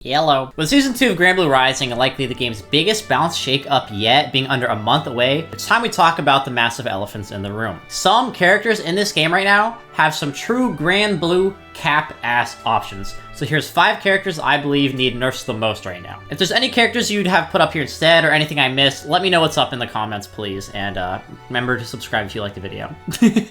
Yellow. With Season 2 of Granblue Rising likely the game's biggest balance shake-up yet being under a month away, it's time we talk about the massive elephants in the room. Some characters in this game right now have some true Granblue cap-ass options. So here's 5 characters I believe need nerfs the most right now. If there's any characters you'd have put up here instead or anything I missed, let me know what's up in the comments, please. And remember to subscribe if you like the video.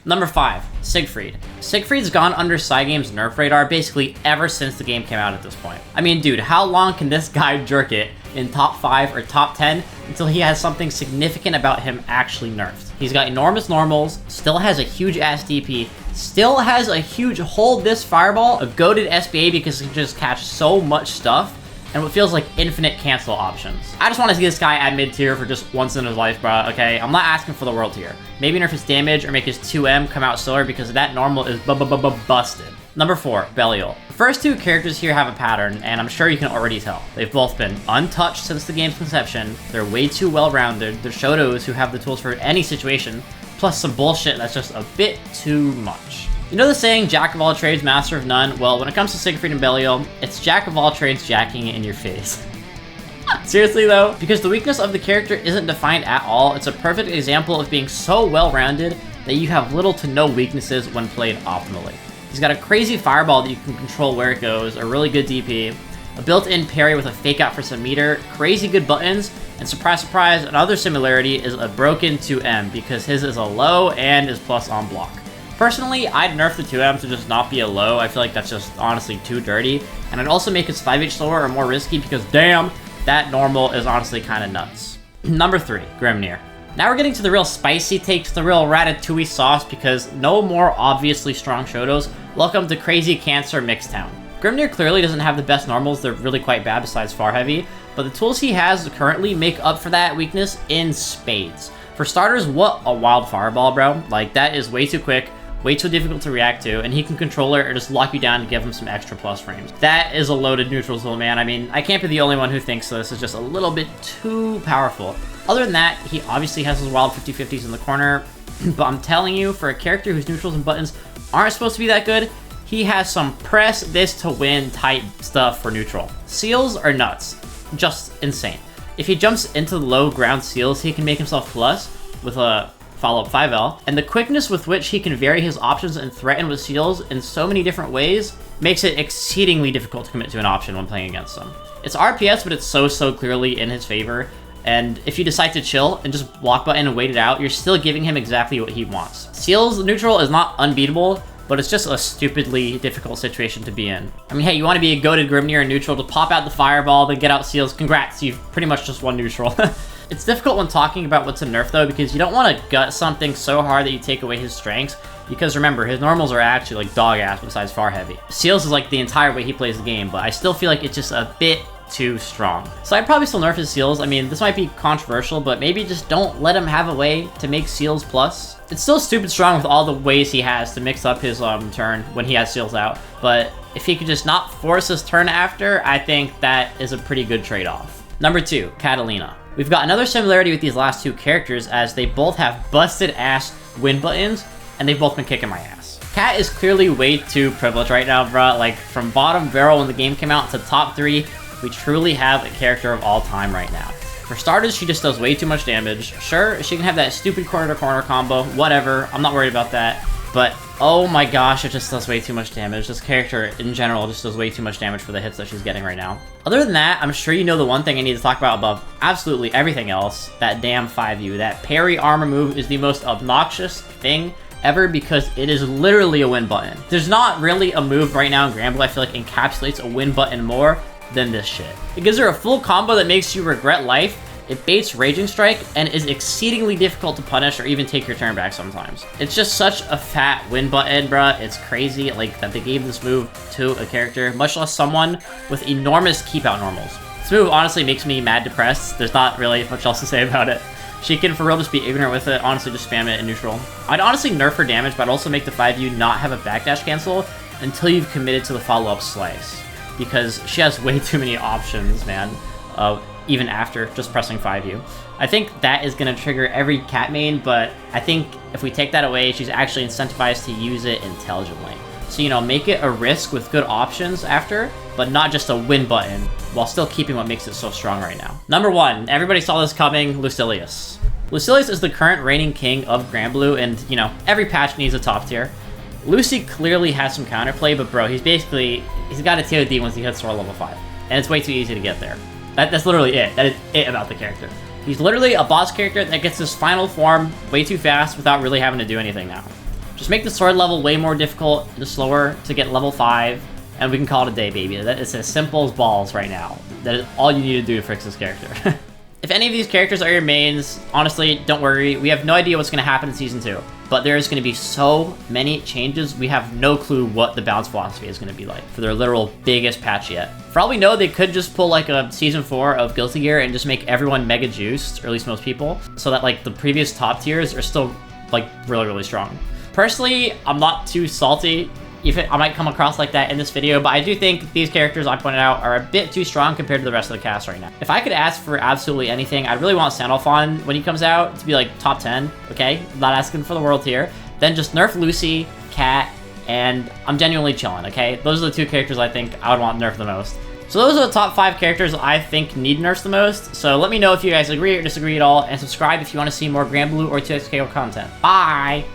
Number 5, Siegfried. Siegfried's gone under Cygame's nerf radar basically ever since the game came out at this point. I mean, dude, how long can this guy jerk it in top 5 or top 10 until he has something significant about him actually nerfed? He's got enormous normals, still has a huge ass DP, still has a huge hold this fireball, a goated SBA because he can just catch so much stuff, and what feels like infinite cancel options. I just want to see this guy at mid tier for just once in his life, bro, okay? I'm not asking for the world here. Maybe nerf his damage or make his 2M come out slower because that normal is busted. Number 4, Belial. The first 2 characters here have a pattern, and I'm sure you can already tell. They've both been untouched since the game's conception, they're way too well-rounded, they're Shotos who have the tools for any situation, plus some bullshit that's just a bit too much. You know the saying, jack of all trades, master of none? Well, when it comes to Siegfried and Belial, it's jack of all trades jacking it in your face. Seriously though, because the weakness of the character isn't defined at all, it's a perfect example of being so well-rounded that you have little to no weaknesses when played optimally. He's got a crazy fireball that you can control where it goes, a really good DP, a built-in parry with a fake out for some meter, crazy good buttons, and surprise surprise, another similarity is a broken 2M because his is a low and is plus on block. Personally, I'd nerf the 2M to just not be a low. I feel like that's just honestly too dirty, and I'd also make his 5H slower or more risky because damn, that normal is honestly kind of nuts. Number 3, Grimnir. Now we're getting to the real spicy takes, the real ratatouille sauce, because no more obviously strong Shotos. Welcome to Crazy Cancer Mixtown. Grimnir clearly doesn't have the best normals, they're really quite bad besides far heavy, but the tools he has currently make up for that weakness in spades. For starters, what a wild fireball, bro. Like, that is way too quick, way too difficult to react to, and he can control it or just lock you down to give him some extra plus frames. That is a loaded neutral tool, man. I mean, I can't be the only one who thinks this is just a little bit too powerful. Other than that, he obviously has his wild 50-50s in the corner, but I'm telling you, for a character whose neutrals and buttons aren't supposed to be that good, he has some press this to win type stuff for neutral. Seals are nuts. Just insane. If he jumps into the low ground seals, he can make himself plus with a follow-up 5L, and the quickness with which he can vary his options and threaten with seals in so many different ways makes it exceedingly difficult to commit to an option when playing against him. It's RPS, but it's so clearly in his favor. And if you decide to chill and just block button and wait it out, you're still giving him exactly what he wants. Seals neutral is not unbeatable, but it's just a stupidly difficult situation to be in. I mean, hey, you want to be a goated Grimnir in neutral to pop out the fireball, then get out seals, congrats, you've pretty much just won neutral. It's difficult when talking about what to nerf though, because you don't want to gut something so hard that you take away his strengths, because remember, his normals are actually like dog ass besides far heavy. Seals is like the entire way he plays the game, but I still feel like it's just a bit too strong. So I'd probably still nerf his seals. I mean, this might be controversial, but maybe just don't let him have a way to make seals plus. It's still stupid strong with all the ways he has to mix up his turn when he has seals out, but if he could just not force his turn after, I think that is a pretty good trade-off. Number 2, Catalina. We've got another similarity with these last 2 characters as they both have busted ass win buttons, and they've both been kicking my ass. Cat is clearly way too privileged right now, bruh. Like, from bottom barrel when the game came out to top 3, we truly have a character of all time right now. For starters, she just does way too much damage. Sure, she can have that stupid corner-to-corner combo, whatever, I'm not worried about that. But, oh my gosh, it just does way too much damage. This character, in general, just does way too much damage for the hits that she's getting right now. Other than that, I'm sure you know the one thing I need to talk about above absolutely everything else, that damn 5U. That parry armor move is the most obnoxious thing ever because it is literally a win button. There's not really a move right now in Granblue I feel like encapsulates a win button more than this shit. It gives her a full combo that makes you regret life, it baits Raging Strike, and is exceedingly difficult to punish or even take your turn back sometimes. It's just such a fat win button, bruh. It's crazy, like, that they gave this move to a character, much less someone with enormous keep out normals. This move honestly makes me mad depressed. There's not really much else to say about it. She can for real just be ignorant with it, honestly just spam it in neutral. I'd honestly nerf her damage, but I'd also make the 5U not have a backdash cancel until you've committed to the follow-up slice. Because she has way too many options, man, even after just pressing 5U. I think that is going to trigger every cat main, but I think if we take that away, she's actually incentivized to use it intelligently. So, you know, make it a risk with good options after, but not just a win button, while still keeping what makes it so strong right now. Number 1, everybody saw this coming, Lucilius. Lucilius is the current reigning king of Granblue, and, you know, every patch needs a top tier. Lucy clearly has some counterplay, but bro, he's got a TOD once he hits Sword level 5. And it's way too easy to get there. That's literally it. That is it about the character. He's literally a boss character that gets his final form way too fast without really having to do anything now. Just make the sword level way more difficult and slower to get level 5, and we can call it a day, baby. That is as simple as balls right now. That is all you need to do to fix this character. If any of these characters are your mains, honestly, don't worry. We have no idea what's going to happen in Season 2. But there's going to be so many changes, we have no clue what the balance philosophy is going to be like for their literal biggest patch yet. For all we know, they could just pull like a Season 4 of Guilty Gear and just make everyone mega juiced, or at least most people, so that like the previous top tiers are still like really strong. Personally, I'm not too salty. I might come across like that in this video, but I do think these characters I pointed out are a bit too strong compared to the rest of the cast right now. If I could ask for absolutely anything, I'd really want Sandalphon when he comes out to be like top 10, okay? I'm not asking for the world here. Then just nerf Lucy, Cat, and I'm genuinely chilling, okay? Those are the 2 characters I think I would want nerfed the most. So those are the top 5 characters I think need nerfs the most, so let me know if you guys agree or disagree at all, and subscribe if you want to see more Granblue or 2XKO content. Bye!